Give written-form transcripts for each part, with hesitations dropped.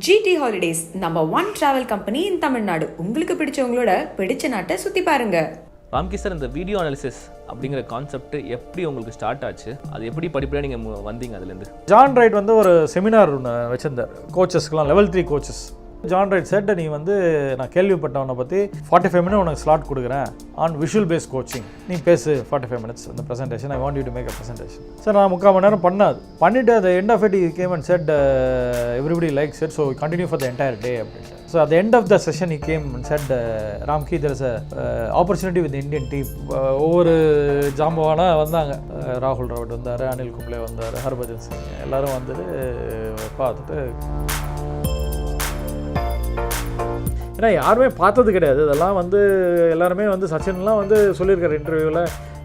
GT Holidays, number 1 travel company in Tamil Nadu. உங்களுக்கு பிடிச்சவங்களோட பிடிச்ச நாட்டை சுத்தி பாருங்க. ராம்கி சார், இந்த வீடியோ அனாலிசிஸ் அப்படிங்கிற கான்செப்ட் எப்படி உங்களுக்கு ஸ்டார்ட் ஆச்சு? அது எப்படி படிப்படியாக நீங்கள் வந்தீங்க அதுலேருந்து? ஜான் ரைட் வந்து ஒரு செமினார் ஒன்று வச்சிருந்தார் கோச்சஸ்க்குலாம், level 3 coaches. John Wright said, நீ வந்து நான் கேள்விப்பட்டவனை பற்றி 45 மினிட் உனக்கு ஸ்லாட் கொடுக்குறேன் ஆன் விஷுவல் பேஸ் கோச்சிங், நீ பேசு 45 மினிட்ஸ் அந்த presentation, I want you to make a presentation. Sir நான் 3/4 மணி நேரம் பண்ணிவிட்டு at the end of it he came and said everybody likes it, so we continue for the entire day அப்படின்ட்டு. So at the end of the session he came and said Ramky, there is a opportunity with the Indian team. ஒவ்வொரு ஜாம்பவானாக வந்தாங்க, ராகுல் டிராவிட் வந்தார், அனில் கும்ப்ளே வந்தார், ஹர்பஜன் சிங் எல்லோரும் வந்துட்டு பார்த்துட்டு, ஏன்னா யாருமே பார்த்தது கிடையாது இதெல்லாம். வந்து எல்லாருமே வந்து சச்சின்லாம் வந்து சொல்லியிருக்காரு இன்டர்வியூவில்,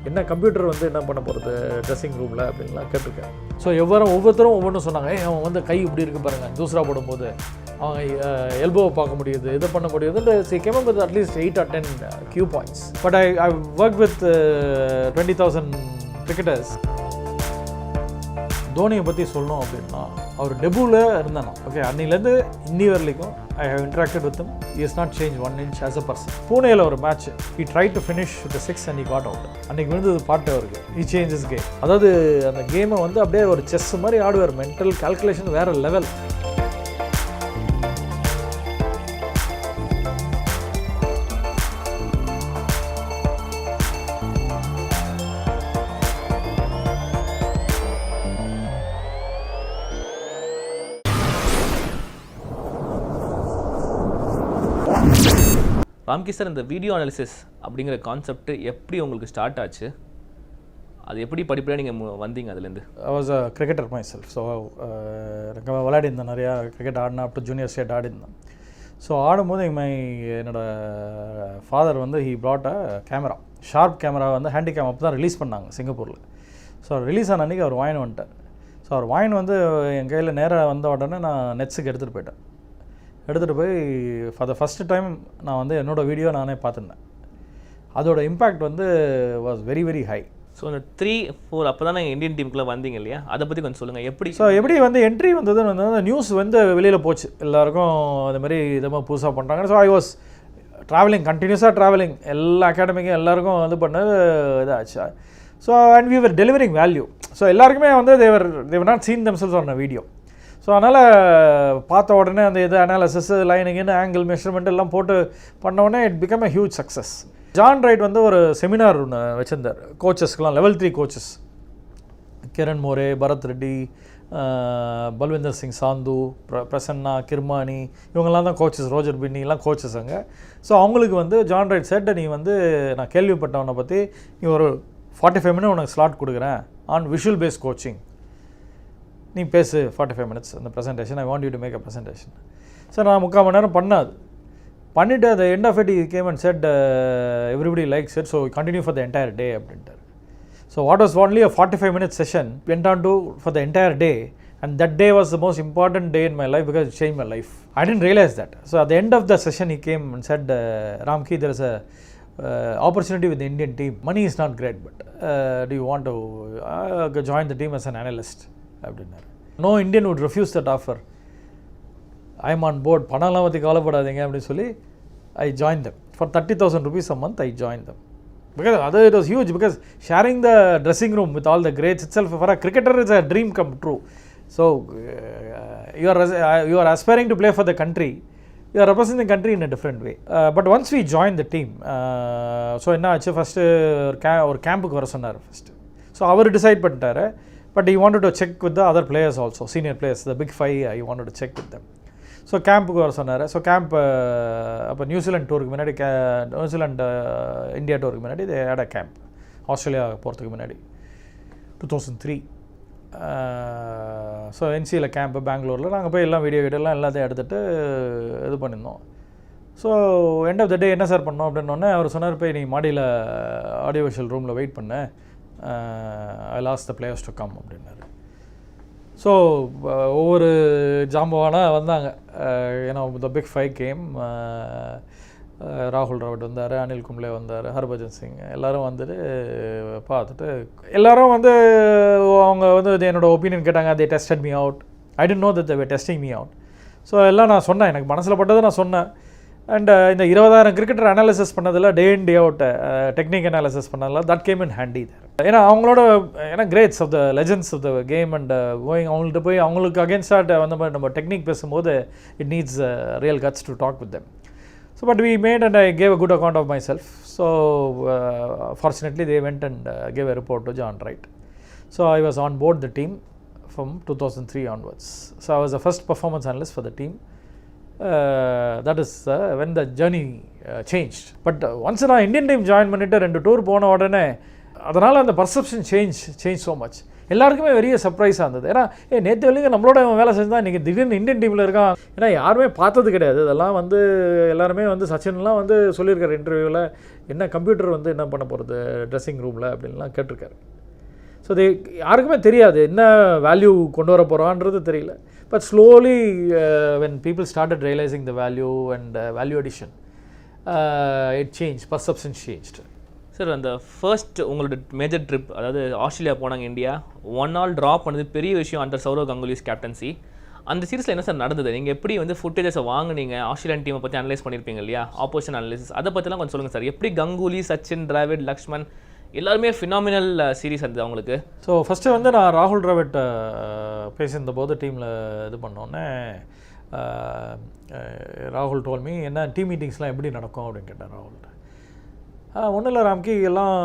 என்ன கம்ப்யூட்டர் வந்து என்ன பண்ண போகிறது ட்ரெஸ்ஸிங் ரூமில் அப்படின்லாம் கேட்டிருக்கேன். ஸோ ஒவ்வொருத்தரும் ஒவ்வொன்றும் சொன்னாங்க. அவன் வந்து கை இப்படி இருக்கு பாருங்கள், தூசரா போடும்போது அவங்க எல்போவை பார்க்க முடியுது, இதை பண்ண முடியுது. C came up with at least 8 or 10 key points. But I work with 20,000 cricketers. தோனியை பற்றி சொல்லணும் அப்படின்னா, அவர் டெபுவில் இருந்தானா, ஓகே, அன்னிலேருந்து இன்னி வரலைக்கும் I have interacted with him. He has not change 1 inch as a person. பூனேயில் ஒரு match, he try to finish with 6 and he got out. அன்றைக்கி விழுந்தது பாட்டு அவருக்கு, ஹி சேஞ்சஸ் கேம். அதாவது அந்த கேமை வந்து அப்படியே ஒரு செஸ் மாதிரி ஆடுவார், மென்டல் கால்குலேஷன் வேறு லெவல். ராம்கி சார், இந்த வீடியோ அனாலிசிஸ் அப்படிங்கிற கான்செப்ட் எப்படி உங்களுக்கு ஸ்டார்ட் ஆச்சு? அது எப்படி படிப்படியாக நீங்கள் வந்தீங்க அதுலேருந்து? I was a cricketer myself. So எனக்கு விளையாடிருந்தேன், நிறையா கிரிக்கெட் ஆடினா, அப் டு ஜூனியர் ஸ்டேட் ஆடிருந்தேன். ஸோ ஆடும்போது என்னோடய ஃபாதர் வந்து he brought a camera, sharp camera வந்து ஹேண்டிகேம் அப்போ தான் ரிலீஸ் பண்ணாங்க சிங்கப்பூரில். ஸோ ரிலீஸ் ஆன அன்றைக்கி அவர் வாங்கின்னு வந்துட்டார். ஸோ அவர் வாங்கின்னு வந்து என் கையில் நேராக வந்த உடனே நான் நெட்ஸுக்கு எடுத்துகிட்டு போயிட்டேன். எடுத்துகிட்டு போய் ஃபார் த ஃபஸ்ட்டு டைம் நான் வந்து என்னோடய வீடியோ நானே பார்த்துருந்தேன். அதோட இம்பேக்ட் வந்து was very very high. So அந்த 3-4 அப்போ தான் நீங்கள் இந்தியன் டீமுக்குள்ளே வந்தீங்க இல்லையா? அதை பற்றி கொஞ்சம் சொல்லுங்கள். எப்படி வந்து என்ட்ரி வந்ததுன்னு வந்து நியூஸ் வந்து வெளியில் போச்சு, எல்லாருக்கும் அது மாதிரி இதை மாதிரி புதுசாக பண்ணுறாங்க. ஸோ ஐ வாஸ் ட்ராவலிங், கண்டினியூஸாக ட்ராவலிங், எல்லா அகாடமிக்கும் எல்லாருக்கும் வந்து பண்ணது இதாச்சு. So and we were delivering value. So எல்லாருக்குமே வந்து they were not seen themselves on a video. So அதனால் பார்த்த உடனே அந்த இது அனாலிசிஸ், லைனிங்னு, ஆங்கிள் மெஷர்மெண்ட் எல்லாம் போட்டு பண்ண உடனே it become a huge success. John Wright வந்து ஒரு செமினார் ஒன்று வச்சுருந்தார் கோச்சஸ்க்குலாம், லெவல் 3 கோச்சஸ். கிரண் மோரே, பரத் ரெட்டி, பல்விந்தர் சிங் சாந்து, பிரசன்னா, கிர்மானி, இவங்கெல்லாம் தான் கோச்சஸ், ரோஜர் பின்னிலாம் கோச்சஸ் அங்கே. ஸோ அவங்களுக்கு வந்து ஜான் ரைட் செட், நீ வந்து நான் கேள்விப்பட்டவனை பற்றி நீ ஒரு 45 மினிட் உனக்கு ஸ்லாட் கொடுக்குறேன் ஆன் விஷுவல் பேஸ் கோச்சிங், நீ பேசு 45 மினிட்ஸ் அந்த presentation, I want you to make a presentation. Sir நான் 3/4 மணி நேரம் பண்ணிவிட்டு at the end of it he came and said everybody likes it, so we continue for the entire day அப்படின்ட்டு. So what was only a 45-minute session went on to for the entire day, and that day was the most important day in my life because it changed my life. I didn't realize that. So at the end of the session he came and said Ramky, there is a opportunity with the Indian team. Money is not great, but do you want to join the team as an analyst அப்படின்னாரு. No Indian would refuse that offer. I am on board, பணம்லாம் பற்றி கவலைப்படாதீங்க அப்படின்னு சொல்லி I join them for 30,000 rupees a month. I join them because அது it was huge, because sharing the dressing room with all the greats itself for a cricketer is a dream come true. So you are aspiring to play for the country, you are representing the country in a different way. But once we joined the team, so என்ன ஆச்சு, first ஒரு கேம்புக்கு வர சொன்னார் first. So அவர் decide பண்ணிட்டாரு. But he wanted to check with the other players also, senior players, the big 5, he wanted to check with them. So கேம்புக்கு வர சொன்னார். ஸோ கேம்ப் அப்போ நியூசிலாண்ட் டூருக்கு முன்னாடி, நியூசிலாண்ட் இந்தியா டூருக்கு முன்னாடி they had a camp, Australia போகிறதுக்கு முன்னாடி 2003. ஸோ என்சியில் கேம்ப்பு பெங்களூரில். நாங்கள் போய் எல்லாம் வீடியோ எல்லாத்தையும் எடுத்துகிட்டு இது பண்ணியிருந்தோம். ஸோ எண்ட் ஆஃப் த டே என்ன சார் பண்ணோம் அப்படின்னோடனே அவர் சொன்னார், போய் நீ மாடியில் ஆடியோ விஷுவல் ரூமில் வெயிட் பண்ண, I'll ask the players to come அப்படின்னாரு. ஸோ ஒவ்வொரு ஜாம்பவானாக வந்தாங்க, ஏன்னா த பிக் 5 கேம். ராகுல் டிராவிட் வந்தார், அனில் கும்ப்ளே வந்தார், ஹர்பஜன் சிங் எல்லோரும் வந்துட்டு பார்த்துட்டு, எல்லோரும் வந்து அவங்க வந்து என்னோடய ஒப்பீனியன் கேட்டாங்க. they tested me out. I didn't know that they were testing me out. So எல்லாம் நான் சொன்னேன், எனக்கு மனசில் பட்டதை நான் சொன்னேன். அண்ட் இந்த 20,000 கிரிக்கெட்டர் அனாலிசிஸ் பண்ணதில் day in day out technique analysis பண்ணதில் that game in handy there. ஏன்னா அவங்களோட greats of the legends of the game and going அவங்கள்ட்ட போய் அவங்களுக்கு அகேன்ஸ்டாக வந்த மாதிரி நம்ம டெக்னிக் பேசும்போது it needs real guts to talk with them. So but we made and I gave a good account of myself. So fortunately they went and gave a report to John Wright. So I was on board the team from 2003 onwards. So I was the first performance analyst for the team. That is when the journey changed. But once நான் Indian team join பண்ணிட்டு 2 tour போன உடனே அதனால் அந்த perception change so much. எல்லாருக்குமே பெரிய சர்ப்ரைஸாக இருந்தது. ஏன்னா நேற்று வரைக்கும் நம்மளோட வேலை செஞ்சு தான் இன்றைக்கி திடீர்னு இந்தியன் டீமில் இருக்கான். ஏன்னா யாருமே பார்த்தது கிடையாது. இதெல்லாம் எல்லாருமே சச்சின்லாம் சொல்லியிருக்காரு இன்டர்வியூவில், என்ன கம்ப்யூட்டர் என்ன பண்ண போகிறது ட்ரெஸ்ஸிங் ரூமில் அப்படின்லாம் கேட்டிருக்காரு. ஸோ யாருக்குமே தெரியாது என்ன வேல்யூ கொண்டு வர போகிறான்றது தெரியல. But slowly when people started realising the value and value addition it change, perception changed. Sir, அந்த ஃபர்ஸ்ட் உங்களோட மேஜர் ட்ரிப், அதாவது ஆஸ்திரேலியா போனாங்க, இந்தியா 1-all ட்ராப் பண்ணது பெரிய விஷயம் அண்டர் சௌரவ் கங்குலிஸ் கேப்டன்சி. அந்த சீரிஸில் என்ன சார் நடந்தது? நீங்கள் எப்படி ஃபுட்டேஜஸை வாங்குனீங்க? ஆஸ்திரேலியன் டீமை பற்றி அனலைஸ் பண்ணியிருப்பீங்க இல்லையா, ஆப்போசிஷன் அனலிசிஸ், அதை பற்றிலாம் கொஞ்சம் சொல்லுங்கள் சார். எப்படி கங்குலி, சச்சின், டிராவிட், லக்ஷ்மன் எல்லாருமே ஃபினாமினல் சீரிஸ் இருந்தது அவங்களுக்கு? ஸோ ஃபஸ்ட்டு நான் ராகுல் டிராவிட் பேசியிருந்த போது டீமில் இது பண்ணோன்னே ராகுல் டோல்மி என்ன டீம் மீட்டிங்ஸ்லாம் எப்படி நடக்கும் அப்படின்னு கேட்டேன் ராகுல்கிட்ட. ஒன்றும் இல்லை ராம்கி, எல்லாம்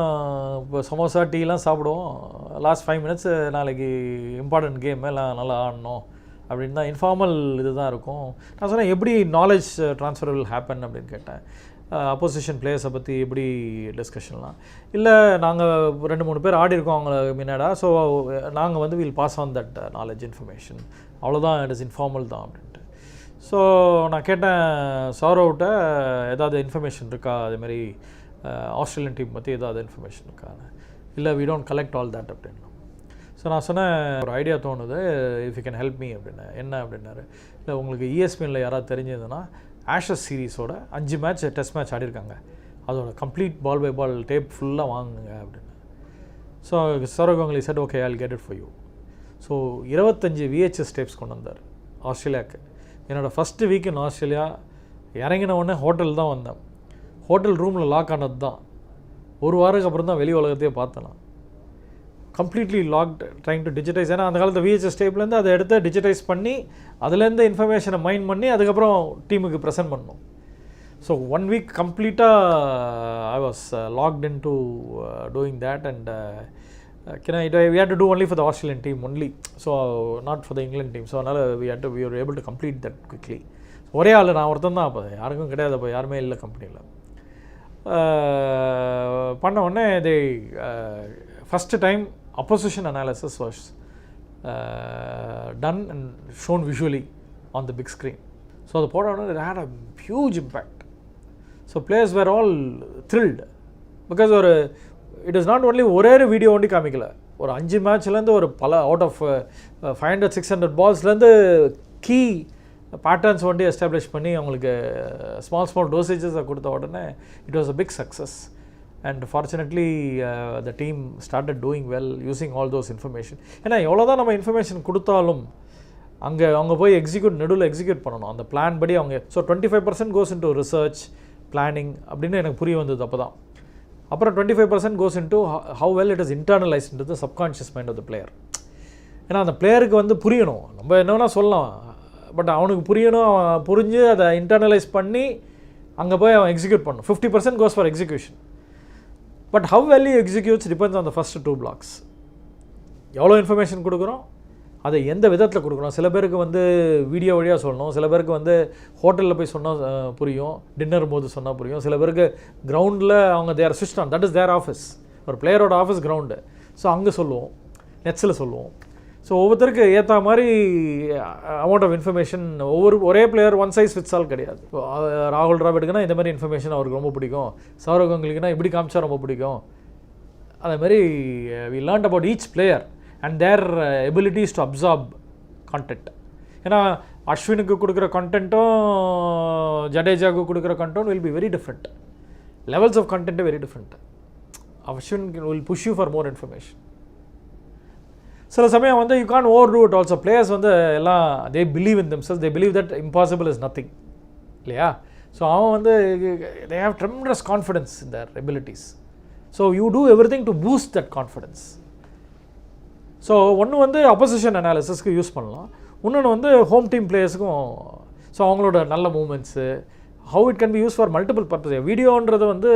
இப்போ சமோசா டீலாம் சாப்பிடுவோம், லாஸ்ட் 5 minutes நாளைக்கு இம்பார்ட்டன்ட் கேம் எல்லாம் நல்லா ஆடணும் அப்படின்னு தான் இன்ஃபார்மல் இது தான் இருக்கும். நான் சொன்னேன் எப்படி நாலேஜ் ட்ரான்ஸ்ஃபர் வில் ஹேப்பன் அப்படின்னு கேட்டேன். அப்போசிஷன் பிளேயர்ஸை பற்றி எப்படி டிஸ்கஷன்லாம் இல்லை, நாங்கள் 2-3 பேர் ஆடி இருக்கோம் அவங்கள முன்னாடா, ஸோ நாங்கள் will pass on that knowledge information, அவ்வளோதான், இட் இஸ் இன்ஃபார்மல் தான் அப்படின்ட்டு. ஸோ நான் கேட்டேன் சௌரவ்கிட்ட ஏதாவது இன்ஃபர்மேஷன் இருக்கா, அதேமாதிரி ஆஸ்திரேலியன் டீம் பற்றி ஏதாவது இன்ஃபர்மேஷன் இருக்கான்னு. இல்லை, we don't collect all that அப்படின்னு. ஸோ நான் சொன்னேன், ஒரு ஐடியா தோணுது, if you can help me அப்படின்னு. என்ன அப்படின்னாரு, இல்லை உங்களுக்கு ESPNல யாராவது தெரிஞ்சதுன்னா ஆஷஸ் சீரீஸோட 5 மேட்ச் டெஸ்ட் மேட்ச் ஆடிருக்காங்க, அதோட complete ball by ball tape ஃபுல்லாக வாங்குங்க அப்படின்னு. So Sourav Ganguly said okay, I will get it for you. So 25 VHS tapes கொண்டு வந்தார் ஆஸ்திரேலியாவுக்கு. என்னோடய ஃபஸ்ட்டு வீக் இன் ஆஸ்திரேலியா இறங்கின உடனே ஹோட்டல் தான் வந்தேன். ஹோட்டல் ரூமில் லாக் ஆனது தான். 1 வாரத்துக்கு அப்புறம் தான் வெளி உலகத்தையே பார்த்தேன். Completely locked, trying to digitise. ஏன்னா அந்த காலத்தில் VHS டேப்லேருந்து அதை எடுத்து டிஜிட்டைஸ் பண்ணி அதுலேருந்து இன்ஃபர்மேஷனை மைண்ட் பண்ணி அதுக்கப்புறம் டீமுக்கு ப்ரெசென்ட் பண்ணணும். ஸோ 1 week கம்ப்ளீட்டாக I was locked in to doing that and we had to do only for the Australian team only, so not for the England team. So அதனால் we were able to complete that quickly. ஒரே ஆள் நான் ஒருத்தன் தான், அப்போ யாருக்கும் கிடையாது, அப்போ யாருமே இல்லை கம்பெனியில். பண்ண உடனே first time opposition analysis was done and shown visually on the big screen. So அது போட உடனே it had a huge impact. So players were all thrilled because it is not only ஒரே வீடியோ ஒண்டி காமிக்கல, ஒரு 5 மேட்ச்லேருந்து ஒரு பல அவுட் ஆஃப் 500-600 பால்ஸ்லேருந்து கீ பேட்டர்ன்ஸ் ஒண்டி எஸ்டாப்ளிஷ் பண்ணி அவங்களுக்கு ஸ்மால் டோசேஜஸை கொடுத்த உடனே it was a big success. And fortunately the team started doing well using all those information. ஏன்னா எவ்வளோ தான் நம்ம இன்ஃபர்மேஷன் கொடுத்தாலும் அவங்க போய் நடுவில் எக்ஸிக்யூட் பண்ணணும் அந்த பிளான் படி அவங்க. So 25% goes into research planning அப்படின்னு எனக்கு புரிய வந்தது அப்போ தான். அப்புறம் 25% goes into how well it is internalised into the subconscious mind of the player. ஏன்னா அந்த பிளேயருக்கு புரியணும், நம்ம என்னன்னா சொல்லலாம், பட் அவனுக்கு புரியணும், அவன் புரிஞ்சு அதை இன்டர்னலைஸ் பண்ணி அங்கே போய் அவன் எக்ஸிக்யூட் பண்ணணும். 50% goes for execution. But how well you executes depends on the first 2 blocks. எவ்வளோ இன்ஃபர்மேஷன் கொடுக்குறோம், அதை எந்த விதத்தில் கொடுக்கணும். சில பேருக்கு வீடியோ வழியாக சொல்லணும், சில பேருக்கு ஹோட்டலில் போய் சொன்னால் புரியும், டின்னர் போது சொன்னால் புரியும், சில பேருக்கு கிரவுண்டில் அவங்க தேர் ஸ்விட்ச் on, that is their office. ஒரு பிளேயரோட ஆஃபீஸ் கிரவுண்டு, ஸோ அங்கே சொல்லுவோம், நெட்ஸில் சொல்லுவோம். ஸோ ஒவ்வொருத்தருக்கு ஏற்ற மாதிரி அமௌண்ட் ஆஃப் இன்ஃபர்மேஷன் ஒரே player one size fits all கிடையாது. ராகுல் டிராவிடுக்குன்னா இந்த மாதிரி இன்ஃபர்மேஷன் அவருக்கு ரொம்ப பிடிக்கும், சௌரவ் கங்குலிக்குன்னா இப்படி காமிச்சா ரொம்ப பிடிக்கும். அதேமாதிரி we learned about each player and their abilities to absorb content. ஏன்னா அஸ்வினுக்கு கொடுக்குற கண்டென்ட்டும் ஜடேஜாவுக்கு கொடுக்குற content will be very different. Levels of content very different. Ashwin will push you for more information. சில சமயம் வந்து you can overdo it also. Players வந்து எல்லாம் they believe in themselves, they believe that impossible is nothing இல்லையா. So அவன் வந்து they have tremendous confidence in there abilities. So you do everything to boost that confidence. So ஒன்று வந்து opposition அனாலிசிஸ்க்கு use பண்ணலாம், இன்னொன்று வந்து ஹோம் டீம் பிளேயர்ஸுக்கும். ஸோ அவங்களோட நல்ல moments how it can be use for multiple purpose. வீடியோன்றது வந்து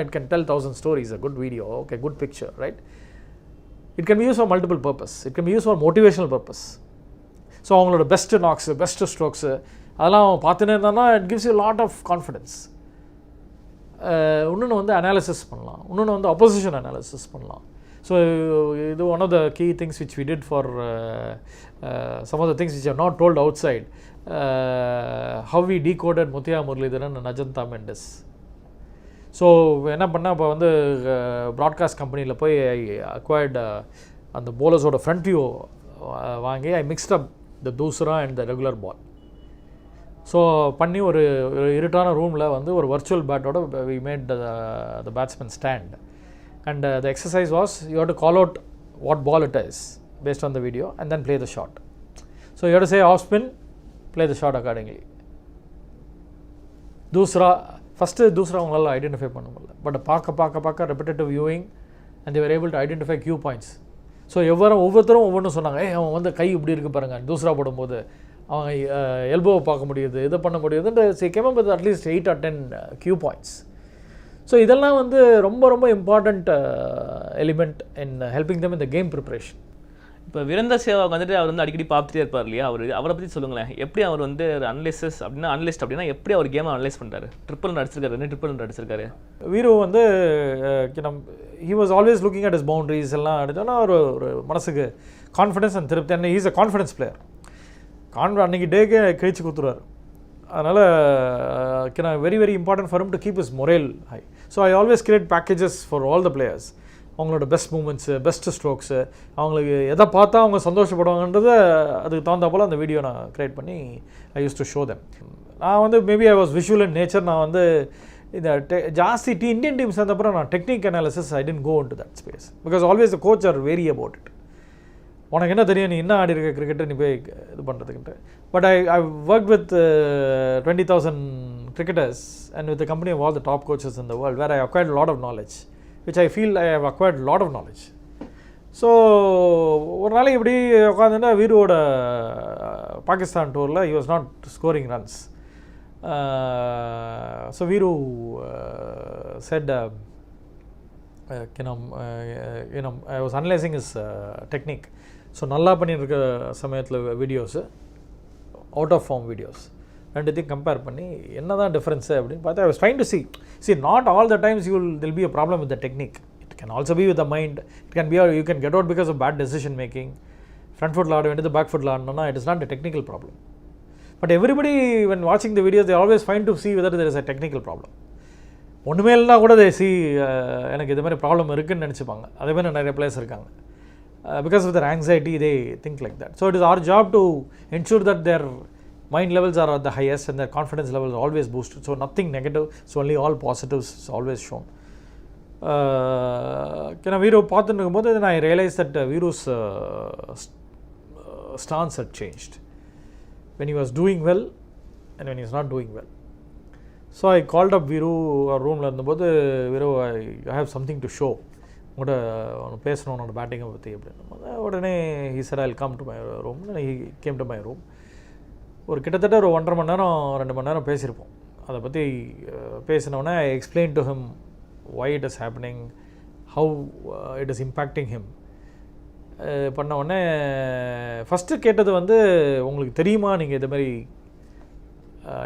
it can tell 1000 stories, a good video, okay, good picture, right? It can be used for multiple purpose. It can be used for motivational purpose. So அவங்களோட best knocks best strokes அதெல்லாம் பார்த்துன்னு இருந்தான்னா it gives you lot of confidence. இன்னொன்று வந்து analysis பண்ணலாம், இன்னொன்று வந்து opposition analysis பண்ணலாம். ஸோ இது one of the key things which we did for some of the things which are not told outside. How we decoded Muttiah Muralitharan and Ajantha Mendis. So என்ன பண்ணால் இப்போ வந்து ப்ராட்காஸ்ட் கம்பெனியில் போய் ஐ அக்வயர்ட் அந்த போலர்ஸோட ஃப்ரண்ட் வியூ வாங்கி I mixed up the doosra and the regular ball. So பண்ணி ஒரு இருட்டான ரூமில் வந்து ஒரு வர்ச்சுவல் பேட்டோட we made the batsman stand. And the exercise was you have to call out what ball it is based on the video and then play the shot. So you have to say off spin, play the shot accordingly. First அவங்களால identify பண்ண முடியல, but பார்க்க repetitive viewing and they were able to identify cue points. So ஒவ்வொருத்தரும் ஒவ்வொன்றும் சொன்னாங்க, அவன் வந்து கை இப்படி இருக்கு பாருங்க தூசரா போடும்போது, அவன் எல்போவை பார்க்க முடியுது, இதை பண்ண முடியுதுன்ற game with at least 8 or 10 cue points. So இதெல்லாம் வந்து ரொம்ப ரொம்ப important element in helping them in the game preparation. இப்போ வீரேந்தர் சேவாக் வந்துட்டு அவர் வந்து அடிக்கடி பார்த்துட்டே இருப்பார் இல்லையா, அவரை பற்றி சொல்லுங்களேன். எப்படி அவர் வந்து அனலிஸ்ட் அப்படின்னா எப்படி அவர் கேமை அனலைஸ் பண்ணுறாரு? ட்ரிப்பிள் அடிச்சிருக்காரு, 2 ட்ரிப்பிள் அடிச்சிருக்காரு. வீரு வந்து he was always looking at his boundaries எல்லாம் அடித்தோன்னா ஒரு மனசுக்கு கான்ஃபிடன்ஸ் அண்ட் திருப்தி. And he's a confidence player. அன்றைக்கி டேக்கே கழிச்சு கொடுத்துருவார். அதனால் very very important for him to keep his morale high. So I always create packages for all the players. அவங்களோட பெஸ்ட் மூமெண்ட்ஸு பெஸ்ட்டு ஸ்ட்ரோக்ஸு அவங்களுக்கு எதை பார்த்தா அவங்க சந்தோஷப்படுவாங்கன்றதை அதுக்கு தகுந்த போல் அந்த வீடியோ நான் க்ரியேட் பண்ணி I use to show them. நான் வந்து maybe I was visual in nature. நான் வந்து இந்த ஜாஸ்தி இந்தியன் டீம் சேர்ந்தப்பறம் நான் technique analysis I tend go into that space because always the coach are very about it. உனக்கு என்ன தெரியும், நீ என்ன ஆடி இருக்க கிரிக்கெட்டை நீ போய் இது பண்ணுறதுக்குன்ட்டு. But I work with 20,000 cricketers and with the company of all the top coaches in the world where I acquired a lot of knowledge, which I feel I have acquired a lot of knowledge. So ஒரு நாளைக்கு இப்படி உட்காந்துன்னா வீரோட Pakistan டூரில் he was not scoring runs. So Viru said, I was analyzing his technique. So நல்லா பண்ணியிருக்க சமயத்தில் videos out of form videos ரெண்டுத்தையும் compare பண்ணி என்ன தான் டிஃப்ரென்ஸு அப்படின்னு பார்த்தா I was trying to see not all the times there'll be a problem with the technique. It can also be with the mind. It can be you can get out because of bad decision making. Front foot ஆட வேண்டியது back ஃபுட்டில் ஆடணும்னா it is not a technical problem. But everybody when watching the videos they always find to see whether there is a technical problem. ஒன்றுமே இல்லைனா கூட they see எனக்கு இது மாதிரி problem இருக்குதுன்னு நினச்சிப்பாங்க. அதே மாதிரி நிறைய பிளேயர்ஸ் இருக்காங்க. Because of their anxiety they think like that. So it is our job to ensure that their mind levels are at the highest and their confidence levels are always boosted. So nothing negative, so only all positives is always shown. Viru பார்த்துருக்கும் போது then I realized that Viru's stance had changed when he was doing well and when he is not doing well. So I called up Viru roomல இருந்தபோது, Viru, I have something to show. உங்கள்கிட்ட பேசணும் உன்னோட பேட்டிங்கை பற்றி அப்படின்னு. உடனே he said I'll come to my room. He came to my room. ஒரு கிட்டத்தட்ட ஒரு 1.5 மணி நேரம் 2 மணி நேரம் பேசியிருப்போம். அதை பற்றி பேசினோடனே I explain to him why it is happening, how it is impacting him. பண்ண உடனே ஃபஸ்ட்டு கேட்டது வந்து, உங்களுக்கு தெரியுமா நீங்கள் இது மாதிரி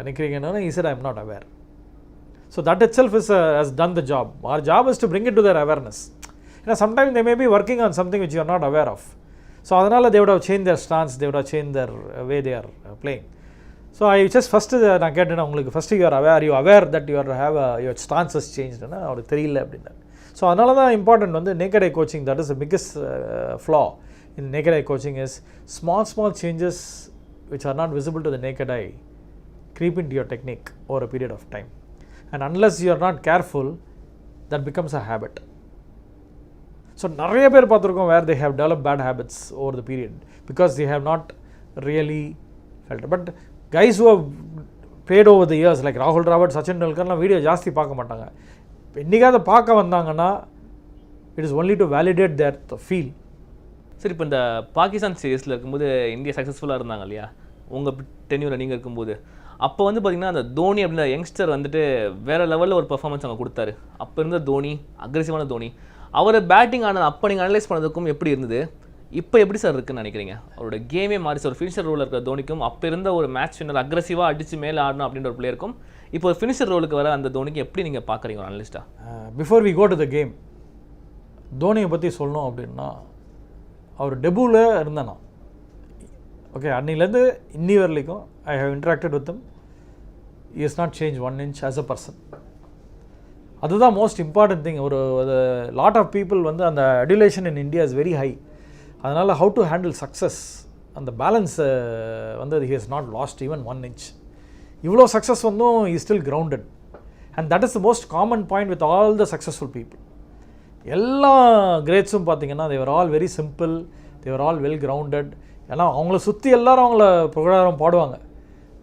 நிற்கிறீங்கன்னா? he said I am not aware. So that itself has done the job. Our job is to bring it to their awareness. Sometimes they may be working on something which you are not aware of. So அதனால் they would have changed their stance, they would have changed their way they are playing. So I just first நான் கேட்டேன், உங்களுக்கு first you are aware that your stance has changed னா அவருக்கு தெரியல அப்படின்னா. So அதனால தான் இம்பார்ட்டன்ட் வந்து naked I coaching. That is the biggest flaw in naked eye coaching is small changes which are not visible to the naked eye creep into your technique over a period of time. And unless you are not careful, that becomes a habit. So நிறைய பேர் பார்த்துருக்கோம் where they have develop bad habits over the period because they have not really felt. But guys who have played over the years like ராகுல் Dravid, Sachin டெண்டுல்கர்லாம் video ஜாஸ்தி பார்க்க மாட்டாங்க. என்றைக்காவது பார்க்க வந்தாங்கன்னா it is only to validate their feel. சரி, இப்போ இந்த பாகிஸ்தான் சீரீஸில் இருக்கும்போது இந்தியா சக்ஸஸ்ஃபுல்லாக இருந்தாங்க இல்லையா உங்கள் டென்யூரில் நீங்கள் இருக்கும்போது? அப்போ வந்து பார்த்திங்கன்னா அந்த தோனி அப்படின்ற யங்ஸ்டர் வந்துட்டு வேறு லெவலில் ஒரு பர்ஃபார்மன்ஸ் அவங்க கொடுத்தாரு. அப்போ இருந்த தோனி, அக்ரெசிவான தோனி, அவர் பேட்டிங் ஆனது அப்போ நீங்கள் அனலைஸ் பண்ணதுக்கும் எப்படி இருந்தது, இப்போ எப்படி சார் இருக்குன்னு நினைக்கிறீங்க? அவரோட கேமே மாறிச்சு. ஒரு ஃபினிஷர் ரோலில் இருக்கிற தோனிக்கும் அப்போ இருந்த ஒரு மேட்ச் வின்னர் அக்ரெசிவாக அடித்து மேலே ஆடணும் அப்படின்ற ஒரு பிளேயருக்கும் இப்போ ஒரு ஃபினிஷர் ரோலுக்கு வர அந்த தோனிக்கு எப்படி நீங்கள் பார்க்குறீங்க ஒரு அனலிஸ்ட்டாக? Before we go to the game, தோனியை பற்றி சொல்லணும் அப்படின்னா அவர் டெபுவில் இருந்தேன் நான். ஓகே, அன்னிலேருந்து இன்னி வரைக்கும் I have interacted with him. He is not change 1 inch as a person. அதுதான் மோஸ்ட் இம்பார்ட்டன்ட் திங். ஒரு லாட் ஆஃப் பீப்புள் வந்து அந்த adulation in India is very high. அதனால் ஹவு டு ஹேண்டில் சக்ஸஸ், அந்த பேலன்ஸ் வந்து he has not lost even 1 inch. இவ்வளோ success வந்தும் is still grounded. And that is the most common point with all the successful people. எல்லா கிரேட்ஸும் பார்த்தீங்கன்னா தேவர் all very simple, தேவர் all well grounded. ஏன்னா அவங்கள சுற்றி எல்லாரும் அவங்கள புகழாரம் பாடுவாங்க.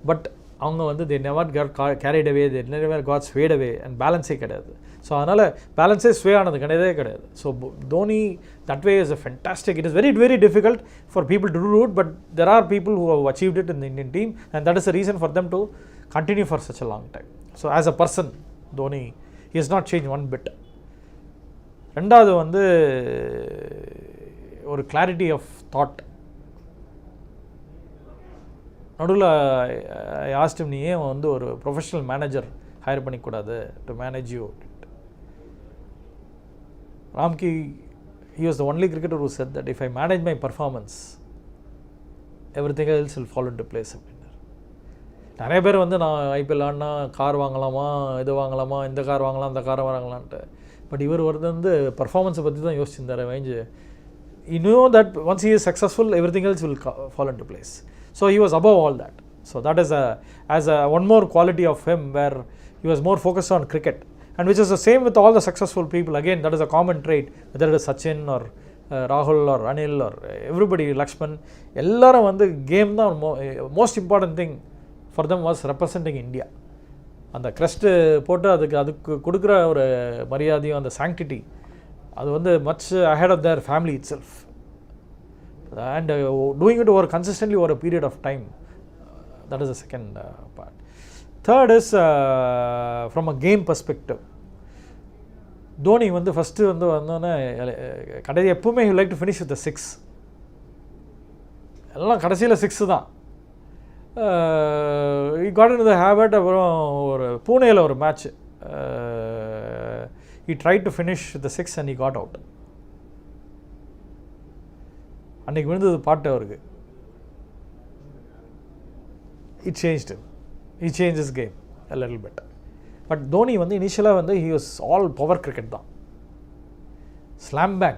பட் அவங்க வந்து they never carried away, they never got swayed away. And பேலன்ஸே கிடையாது. ஸோ அதனால் பேலன்ஸே ஸ்வே ஆனது கிடையவே கிடையாது. So Dhoni that way is a fantastic. It is very very difficult for people to do it, but there are people who have achieved it in the Indian team and that is a reason for them to continue for such a long time. So as a person Dhoni he is not change 1 bit. ரெண்டாவது வந்து ஒரு clarity of thought. நடுவில் ஆஸ்டம் நீ ஏன் வந்து ஒரு professional manager hire பண்ணிக்கூடாது to manage you? Ramky, he was the only cricketer who said that if I manage my performance, everything else will fall into place. நிறைய பேர் வந்து நான் ஐபிஎல் ஆடினா கார் வாங்கலாமா, இது வாங்கலாமா, இந்த கார் வாங்கலாம், அந்த காரை வாங்கலான்ட்டு. பட் இவர் வந்து பர்ஃபார்மன்ஸை பற்றி தான் யோசிச்சிருந்தார். வேஞ்சு he knew that once he is successful, everything else will fall into place. So he was above all that. So that is one more quality of him where he was more focused on cricket. And which is the same with all the successful people. Again, that is a common trait, whether it is Sachin or Rahul or Anil or everybody, Lakshman, ellarum vandu game da most important thing for them was representing India. And the crest போட்டு அதுக்கு கொடுக்குற ஒரு மரியாதையும் அந்த sanctity அது வந்து much ahead of their family itself. And doing it over consistently over a period of time, that is the second part. Third is from a game perspective. Dhoni வந்து first வந்து வந்தோன்னே கடைசி எப்பவுமே you like to finish with 6. எல்லாம் கடைசியில் 6 தான். Got in the habit. அப்புறம் ஒரு பூனேயில் ஒரு match he tried to finish with the 6 and he got out. அன்றைக்கி விழுந்தது பாட்டு அவருக்கு. It changed him. He changed his game a little bit. But Dhoni வந்து இனிஷியலாக வந்து he was all power cricket தான். Slam bang.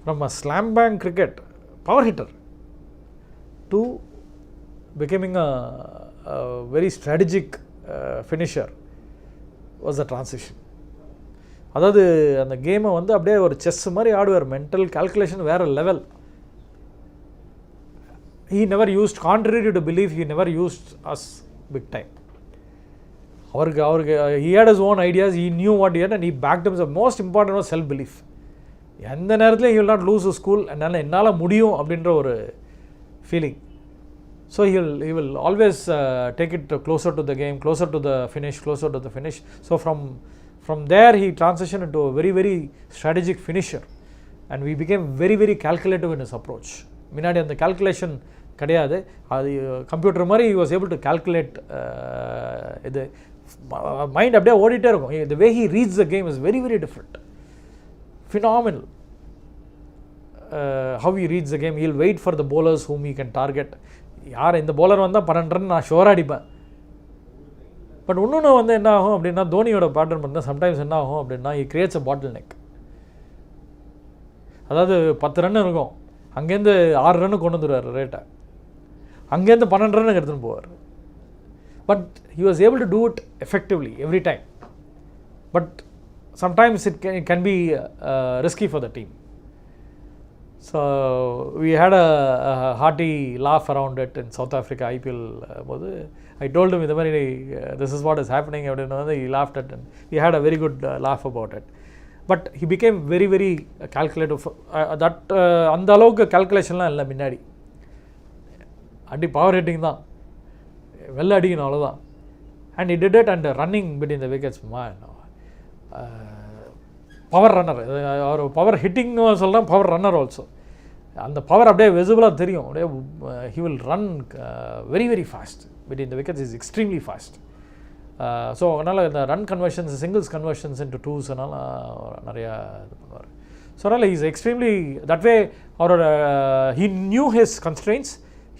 From a slam bang cricket, power hitter, to becoming a very strategic finisher was the transition. அதாவது அந்த கேமை வந்து அப்படியே ஒரு செஸ் மாதிரி ஆடுவார். மென்டல் கால்குலேஷன் வேறு level. he never used, contrary to belief, he never used us big time. அவருக்கு he had his own ideas, he knew what he had and he backed himself. Most important was self belief. எந்த நேரத்தில் he will not lose his cool, என்னால் முடியும் அப்படின்ற ஒரு feeling. So he will always take it closer to the game, closer to the finish. So from there he transitioned into a very very strategic finisher and we became very very calculative in his approach. முன்னாடி அந்த calculation கிடையாது. அது computer மாதிரி he was able to calculate. இது mind அப்படியே ஓடிட்டே இருக்கும். the way he reads the game is very very different. Phenomenal. How he reads the game. He'll wait for the bowlers whom he can target. யார் இந்த bowler வந்தால் 12 run நான் ஷோராக அடிப்பேன். But இன்னொன்று வந்து என்ன ஆகும் அப்படின்னா தோனியோட பேட்டர்ன் பண்ணால் சம்டைம்ஸ் என்ன ஆகும் அப்படின்னா he creates a bottleneck. அதாவது 10 ரன் இருக்கும், அங்கேருந்து 6 ரன்னு கொண்டு வந்துடுவார் ரேட்டை, அங்கேருந்து 12 ரன்னுக்கு எடுத்துன்னு போவார். But he was able to do it effectively every time. But sometimes it can be risky for the team. So we had a hearty laugh around it in South Africa IPL போது I told him இந்த மாதிரி this is what is happening அப்படின்னா he laughed at it. We had a very good laugh about it. But he became very very calculative. That அந்த அளவுக்கு calculationலாம் இல்லை முன்னாடி. அடி power hitting தான், வெள்ள அடிக்கணும் அவ்வளோதான். And he did it and running between the wickets, man. Power runner, அவர் பவர் ஹிட்டிங்னு சொல்கிறேன், பவர் ரன்னர் ஆல்சோ. அந்த பவர் அப்படியே விசிபிளாக தெரியும். அப்படியே he will run very very fast between the wickets, is extremely fast. So அதனால் இந்த run conversions, singles conversions into twos அதனால் நிறையா இது பண்ணுவார். ஸோ அதனால் இஸ் எக்ஸ்ட்ரீம்லி தட் வே. அவரோட he knew his constraints.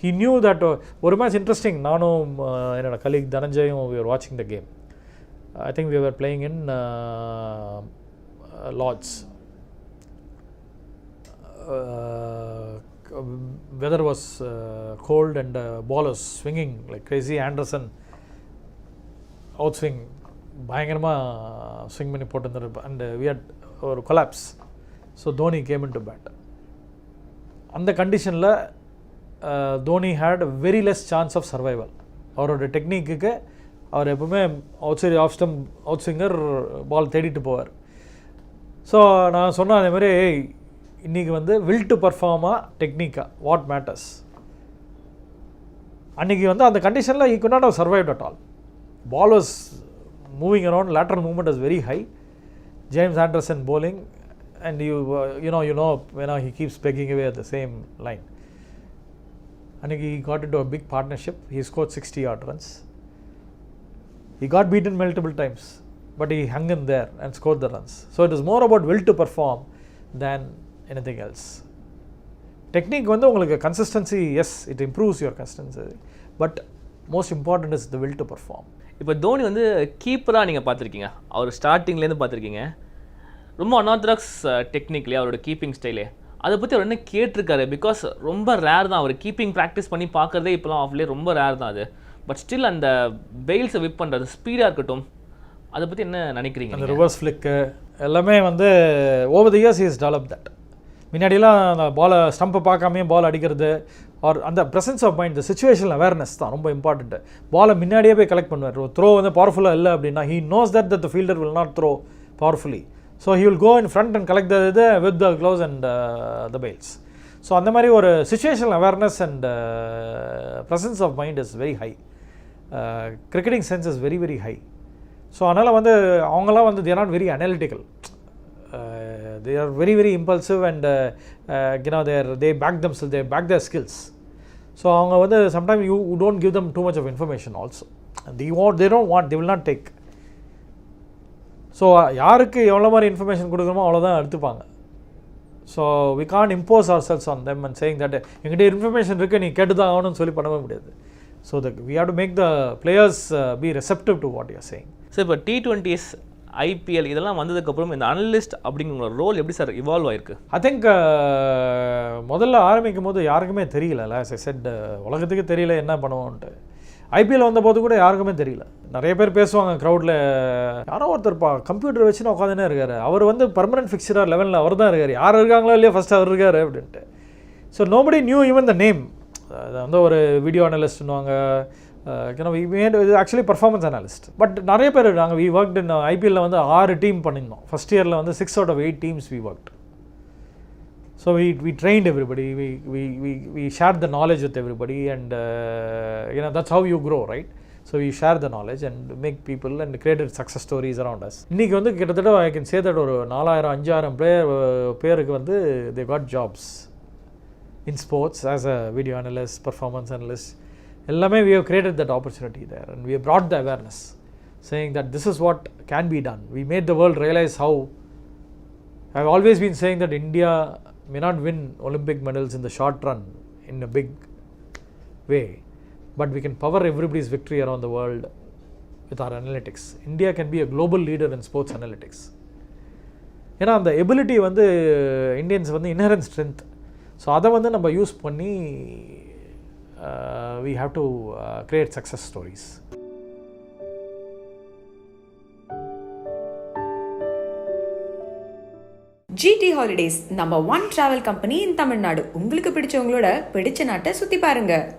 He knew that ஒரு match interesting, நானும் என்னோட colleague தனஞ்சயும் we were watching the game. I think we were playing in Lords. Weather was cold and ball was swinging like crazy. Anderson outswing பயங்கரமாக swing பண்ணி போட்டுருந்தார் and we had ஒரு collapse. So Dhoni came into bat. அந்த கண்டிஷனில் Dhoni had very less chance of survival. அவரோட technique அவர் எப்பவுமே outside off stump out swinger ball so போவார். ஸோ நான் சொன்னேன் அதே மாதிரி இன்றைக்கி வந்து வில் டு பர்ஃபார்மாக டெக்னிக்காக வாட் மேட்டர்ஸ். அன்றைக்கி வந்து அந்த கண்டிஷனில் he could not have survived at all. Ball was moving around, lateral movement was very high. James Anderson bowling, and you know when he keeps pegging away at the same line. And he got into a big partnership. He scored 60 odd runs. He got beaten multiple times, but he hung in there and scored the runs. So it is more about will to perform than anything else. Technique வந்து உங்களுக்கு consistency, yes, it improves your consistency, but most important is the will to perform. இப்போ தோனி வந்து கீப்பராக நீங்கள் பார்த்துருக்கீங்க, அவர் ஸ்டார்டிங்லேருந்து பார்த்துருக்கீங்க. ரொம்ப unorthodox டெக்னிக்லேயே அவரோட கீப்பிங் ஸ்டைலே, அதை பற்றி அவர் என்ன கேட்டிருக்காரு? பிகாஸ் ரொம்ப ரேர் தான் அவர் கீப்பிங் ப்ராக்டிஸ் பண்ணி பார்க்குறதே இப்போலாம் ஆஃப்லேயே ரொம்ப ரேர் தான் அது. பட் ஸ்டில் அந்த பெயில்ஸை விப் பண்ணுறது ஸ்பீடாக இருக்கட்டும், அதை பற்றி என்ன நினைக்கிறீங்க? அந்த ரிவர்ஸ் ஃப்ளிக்கு எல்லாமே வந்து over the years is develop that. முன்னாடிலாம் அந்த பாலை ஸ்டம்பை பார்க்காமே பால் அடிக்கிறது, ஆர் அந்த ப்ரெசன்ஸ் ஆஃப் மைண்ட், இந்த சிச்சுவேஷன் அவேர்னஸ் தான் ரொம்ப இம்பார்ட்டண்ட்டு. பாலை முன்னாடியே போய் கலெக்ட் பண்ணுவார். த்ரோ வந்து பவர்ஃபுல்லாக இல்லை அப்படின்னா he knows that the fielder will not throw powerfully. So he will go in front and collect the with the gloves and the bails. So அந்த மாதிரி ஒரு situational awareness and presence of mind is very high. Cricketing sense is very very high. So அதனால் வந்து அவங்களாம் வந்து they are not very analytical. They are very very impulsive and they back themselves, they back their skills. So அவங்க வந்து sometimes you don't give them too much of information also. They don't want, they will not take. So யாருக்கு எவ்வளோ மாதிரி information கொடுக்குறோமோ அவ்வளோதான் எடுத்துப்பாங்க. So we can't impose ourselves on them and saying that எங்கிட்ட information இருக்குது நீ கேட்டு தான் ஆகணும்னு சொல்லி பண்ணவே முடியாது. So we have to make the players be receptive to what you are saying. Sir இப்போ T20s, ஐபிஎல் இதெல்லாம் வந்ததுக்கப்புறம் இந்த அனலிஸ்ட் அப்படிங்கிற ரோல் எப்படி சார் இவால்வ் ஆயிருக்கு? ஐ திங்க் முதல்ல ஆரம்பிக்கும் போது யாருக்குமே தெரியல. as I said, உலகத்துக்கு தெரியல என்ன பண்ணுவோன்ட்டு. ஐபிஎல் வந்தபோது கூட யாருக்குமே தெரியல. நிறைய பேர் பேசுவாங்க க்ரௌடில், யாரோ ஒருத்தர்ப்பா கம்ப்யூட்டர் வச்சுன்னு உட்காந்துனே இருக்கார், அவர் வந்து பர்மனெண்ட் ஃபிக்ஸராக லெவலில் அவர் தான் இருக்கார், யார் இருக்காங்களோ இல்லையோ ஃபஸ்ட்டு அவர் இருக்கார் அப்படின்ட்டு. So nobody knew even the name. அது வந்து ஒரு வீடியோ அனலிஸ்ட்னுவாங்க, we made actually performance analyst. But நிறைய பேர் நாங்கள் we worked in ஐபிஎல்ல வந்து 6 டீம் பண்ணியிருந்தோம். ஃபஸ்ட் இயரில் வந்து 6 out of 8 teams we worked. So we trained everybody, we shared the knowledge with everybody, and that's how you grow, right? So we share the knowledge and make people and created success stories around us. இன்னைக்கு வந்து கிட்டத்தட்ட I can say that ஒரு 4000-5000 பேருக்கு வந்து they got jobs in sports as a video analyst, performance analyst. எல்லாமே we have created that opportunity there, and we have brought the awareness saying that this is what can be done. We made the world realize how. I have always been saying that India may not win Olympic medals in the short run in a big way, but we can power everybody's victory around the world with our analytics. India can be a global leader in sports analytics. ஏன்னா அந்த ability வந்து Indians வந்து இன்ஹரன்ட் strength. So அதை வந்து நம்ம use பண்ணி we have to create success stories. Holidays, number 1 travel company in Tamil Nadu. உங்களுக்கு பிடிச்சவங்களோட பிடிச்ச நாட்டை சுத்தி பாருங்க.